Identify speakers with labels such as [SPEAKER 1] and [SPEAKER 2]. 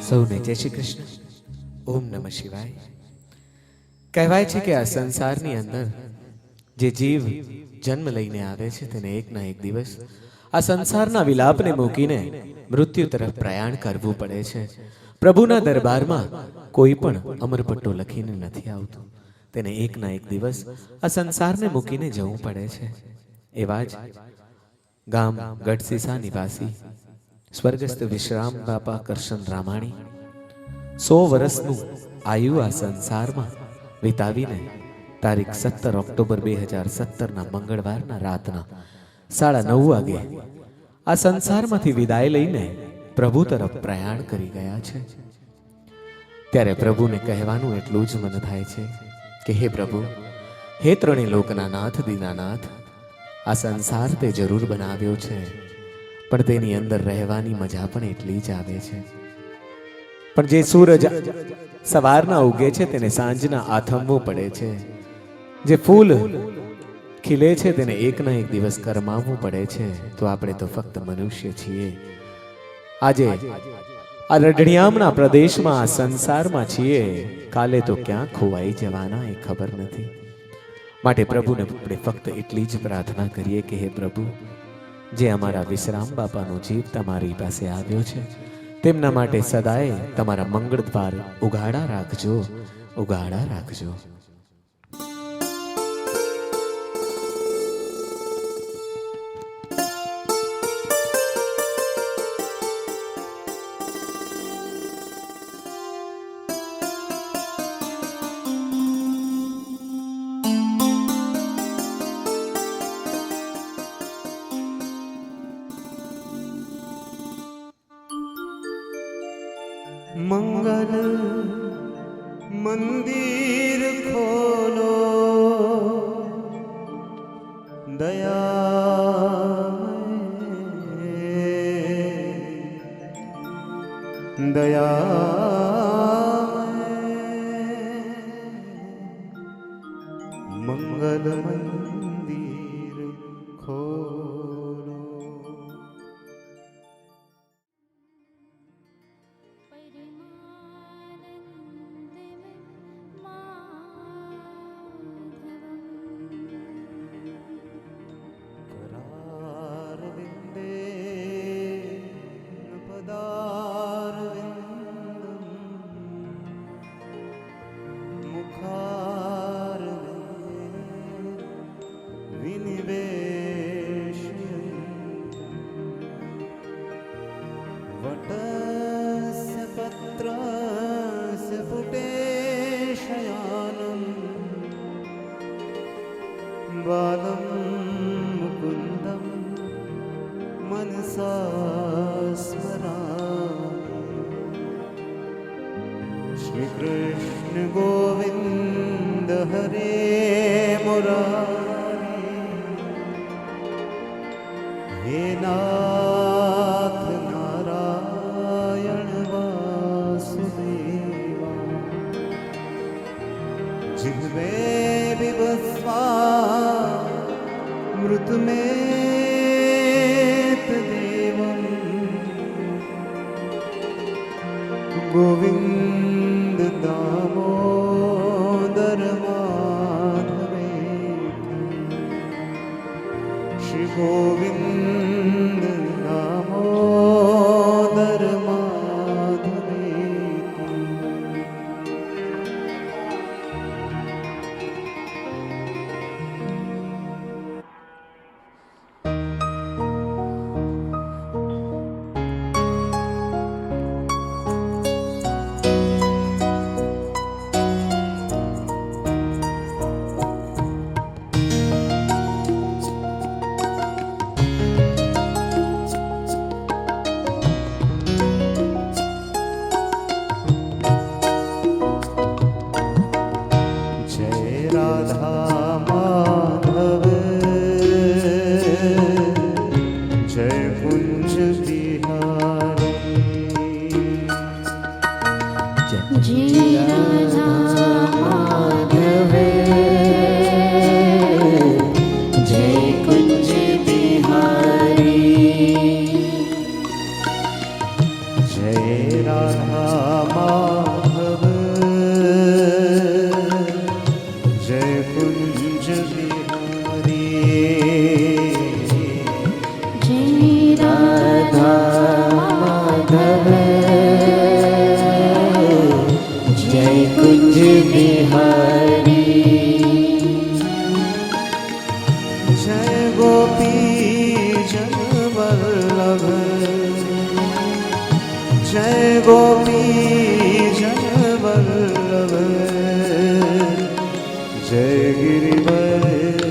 [SPEAKER 1] સૌને જય શ્રી કૃષ્ણ. ઓમ નમઃ શિવાય. કહેવાય છે કે આ સંસારની અંદર જે જીવ જન્મ લઈને આવે છે તેને એક ના એક દિવસ આ સંસારના વિલાપને મૂકીને મૃત્યુ તરફ પ્રયાણ કરવું પડે છે. પ્રભુના દરબારમાં કોઈ પણ અમરપટ્ટો લખીને નથી આવતું. તેને એક ના એક દિવસ આ સંસારને મૂકીને જવું પડે છે. એવા જ ગામ ગઢસીસા નિવાસી સ્વર્ગસ્થ વિશ્રામ બાપા કરશન રામાણી 100 વર્ષનું આયુ આ સંસારમાં વિતાવીને તારીખ 17 ઓક્ટોબર 2017ના મંગળવારના રાતના 9:30 વાગે આ સંસારમાંથી વિદાય લઈને પ્રભુ તરફ પ્રયાણ કરી ગયા છે. ત્યારે પ્રભુને કહેવાનું એટલું જ મન થાય છે કે હે પ્રભુ, હે ત્રણેય લોકના નાથ દીનાનાથ, આ સંસાર તે જરૂર બનાવ્યો છે, પણ તેની અંદર રહેવાની મજા પણ એટલી જ આવે છે. પણ જે સૂરજ સવારના ઉગે છે તેને સાંજના આથમવું પડે છે. જે ફૂલ ખીલે છે તેને એક ના એક દિવસ કરમાવવું પડે છે. તો આપણે તો ફક્ત મનુષ્ય છીએ. આજે આ રઢિયામણા પ્રદેશમાં આ સંસારમાં છીએ, કાલે તો ક્યાં ખોવાઈ જવાના એ ખબર નથી. માટે પ્રભુને આપણે ફક્ત એટલી જ પ્રાર્થના કરીએ કે હે પ્રભુ, જે અમારા વિશ્રામ બાપાનો જીવ તમારી પાસે આવ્યો છે તેમના માટે સદાય તમારા મંગળ દ્વાર ઉઘાડા રાખજો, ઉઘાડા રાખજો.
[SPEAKER 2] મંગલ મંદિર ખોલો, દયા મંગલ મંદિર ખોલો. वटस्य पत्रस्य पुटे शयानं बालं मुकुन्दं मनसा स्मरामि. श्रीकृष्ण गोविन्द हरे मुरारी, हे नाथ नारायण वासुदेवा, जिह्वे बिभस्वा मृत में देवं गोविंद दामोदर माधवेति. श्री गोविंद दामोदर माधवेति. વરદાન